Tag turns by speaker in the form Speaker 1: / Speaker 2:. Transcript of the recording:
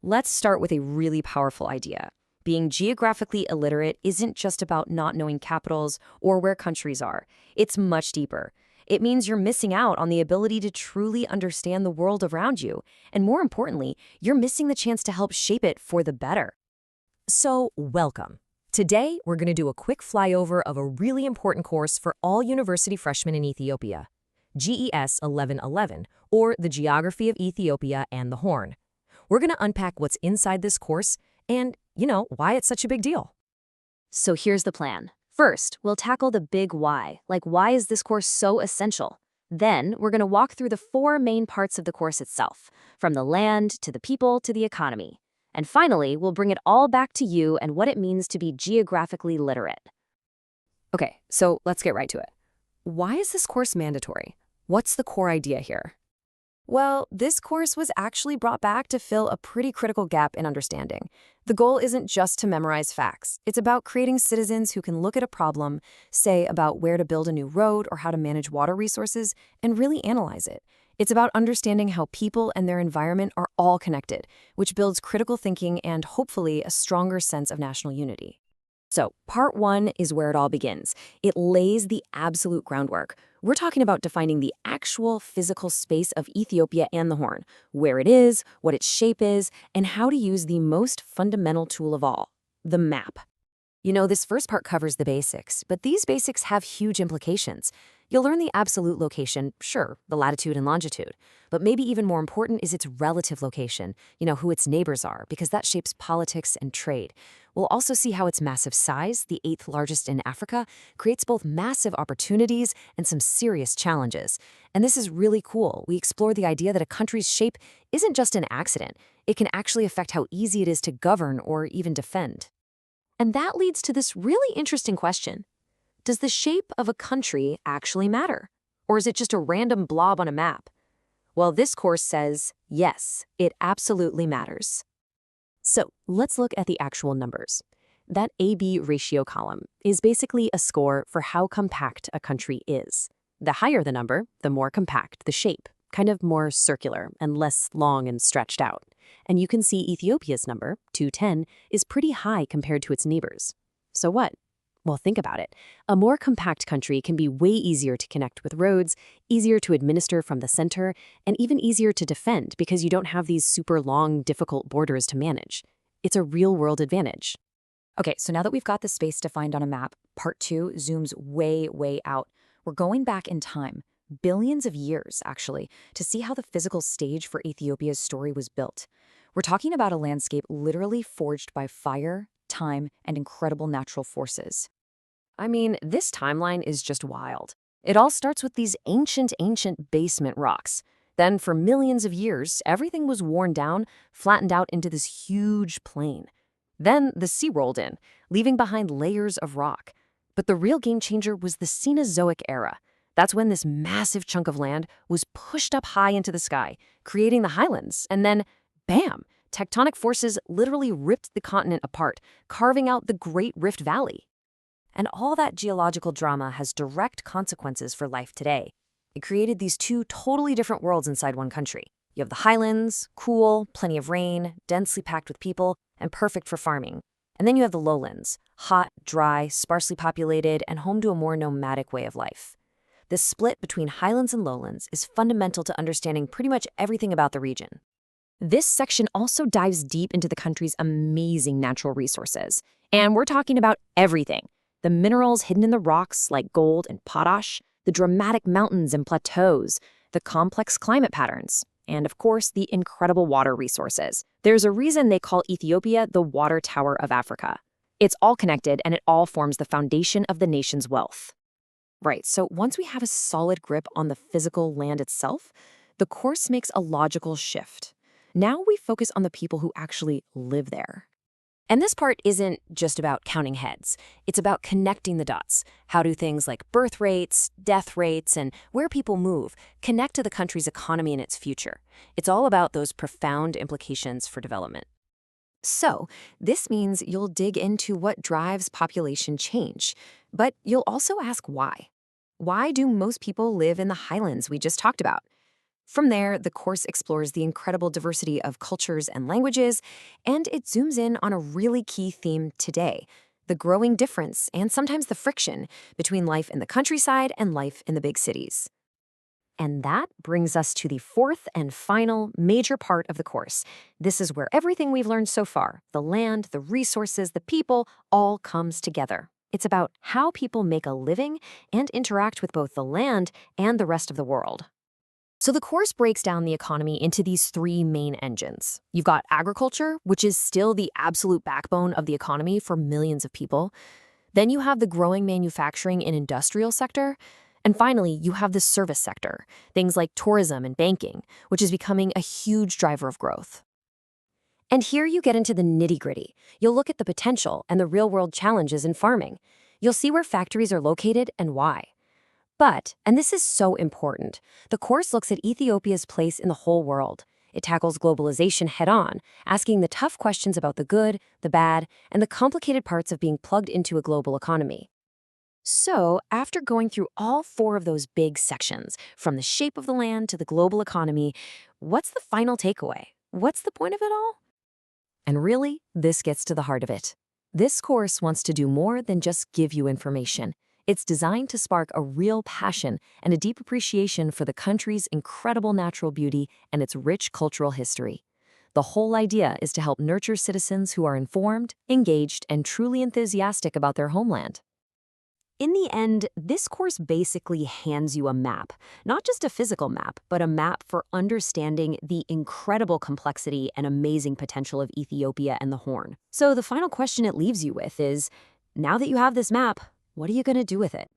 Speaker 1: Let's start with a really powerful idea. Being geographically illiterate isn't just about not knowing capitals or where countries are. It's much deeper. It means you're missing out on the ability to truly understand the world around you. And more importantly, you're missing the chance to help shape it for the better.
Speaker 2: So, welcome. Today, we're going to do a quick flyover of a really important course for all university freshmen in Ethiopia, GES 1111, or the Geography of Ethiopia and the Horn. We're going to unpack what's inside this course and, why it's such a big deal.
Speaker 1: So here's the plan. First, we'll tackle the big why, like why is this course so essential? Then, we're going to walk through the four main parts of the course itself, from the land to the people to the economy. And finally, we'll bring it all back to you and what it means to be geographically literate. Okay, so let's get right to it. Why is this course mandatory? What's the core idea here? Well, this course was actually brought back to fill a pretty critical gap in understanding. The goal isn't just to memorize facts. It's about creating citizens who can look at a problem, say about where to build a new road or how to manage water resources, and really analyze it. It's about understanding how people and their environment are all connected, which builds critical thinking and, hopefully, a stronger sense of national unity. So, part one is where it all begins. It lays the absolute groundwork. We're talking about defining the actual physical space of Ethiopia and the Horn, where it is, what its shape is, and how to use the most fundamental tool of all, the map. This first part covers the basics, but these basics have huge implications. You'll learn the absolute location, sure, the latitude and longitude, but maybe even more important is its relative location, who its neighbors are, because that shapes politics and trade. We'll also see how its massive size, the 8th largest in Africa, creates both massive opportunities and some serious challenges. And this is really cool. We explore the idea that a country's shape isn't just an accident. It can actually affect how easy it is to govern or even defend. And that leads to this really interesting question. Does the shape of a country actually matter? Or is it just a random blob on a map? Well, this course says, yes, it absolutely matters. So let's look at the actual numbers. That AB ratio column is basically a score for how compact a country is. The higher the number, the more compact the shape, kind of more circular and less long and stretched out. And you can see Ethiopia's number, 210, is pretty high compared to its neighbors. So what? Well, think about it. A more compact country can be way easier to connect with roads, easier to administer from the center, and even easier to defend because you don't have these super long, difficult borders to manage. It's a real-world advantage. Okay, so now that we've got the space defined on a map, part two zooms way, way out. We're going back in time, billions of years, actually, to see how the physical stage for Ethiopia's story was built. We're talking about a landscape literally forged by fire, time, and incredible natural forces. I mean, this timeline is just wild. It all starts with these ancient basement rocks. Then, for millions of years, everything was worn down, flattened out into this huge plain. Then, the sea rolled in, leaving behind layers of rock. But the real game changer was the Cenozoic era. That's when this massive chunk of land was pushed up high into the sky, creating the highlands. And then, bam! Tectonic forces literally ripped the continent apart, carving out the Great Rift Valley. And all that geological drama has direct consequences for life today. It created these two totally different worlds inside one country. You have the highlands, cool, plenty of rain, densely packed with people, and perfect for farming. And then you have the lowlands, hot, dry, sparsely populated, and home to a more nomadic way of life. This split between highlands and lowlands is fundamental to understanding pretty much everything about the region. This section also dives deep into the country's amazing natural resources. And we're talking about everything. The minerals hidden in the rocks like gold and potash, the dramatic mountains and plateaus, the complex climate patterns, and of course, the incredible water resources. There's a reason they call Ethiopia the water tower of Africa. It's all connected and it all forms the foundation of the nation's wealth. Right, so once we have a solid grip on the physical land itself, the course makes a logical shift. Now we focus on the people who actually live there. And this part isn't just about counting heads. It's about connecting the dots. How do things like birth rates, death rates, and where people move connect to the country's economy and its future? It's all about those profound implications for development. So, this means you'll dig into what drives population change, but you'll also ask why. Why do most people live in the highlands we just talked about? From there, the course explores the incredible diversity of cultures and languages, and it zooms in on a really key theme today: the growing difference and sometimes the friction between life in the countryside and life in the big cities. And that brings us to the fourth and final major part of the course. This is where everything we've learned so far, the land, the resources, the people, all comes together. It's about how people make a living and interact with both the land and the rest of the world. So the course breaks down the economy into these three main engines. You've got agriculture, which is still the absolute backbone of the economy for millions of people. Then you have the growing manufacturing and industrial sector. And finally, you have the service sector, things like tourism and banking, which is becoming a huge driver of growth. And here you get into the nitty-gritty. You'll look at the potential and the real-world challenges in farming. You'll see where factories are located and why. But, and this is so important, the course looks at Ethiopia's place in the whole world. It tackles globalization head-on, asking the tough questions about the good, the bad, and the complicated parts of being plugged into a global economy. So, after going through all four of those big sections, from the shape of the land to the global economy, what's the final takeaway? What's the point of it all? And really, this gets to the heart of it. This course wants to do more than just give you information. It's designed to spark a real passion and a deep appreciation for the country's incredible natural beauty and its rich cultural history. The whole idea is to help nurture citizens who are informed, engaged, and truly enthusiastic about their homeland. In the end, this course basically hands you a map, not just a physical map, but a map for understanding the incredible complexity and amazing potential of Ethiopia and the Horn. So the final question it leaves you with is, now that you have this map, what are you going to do with it?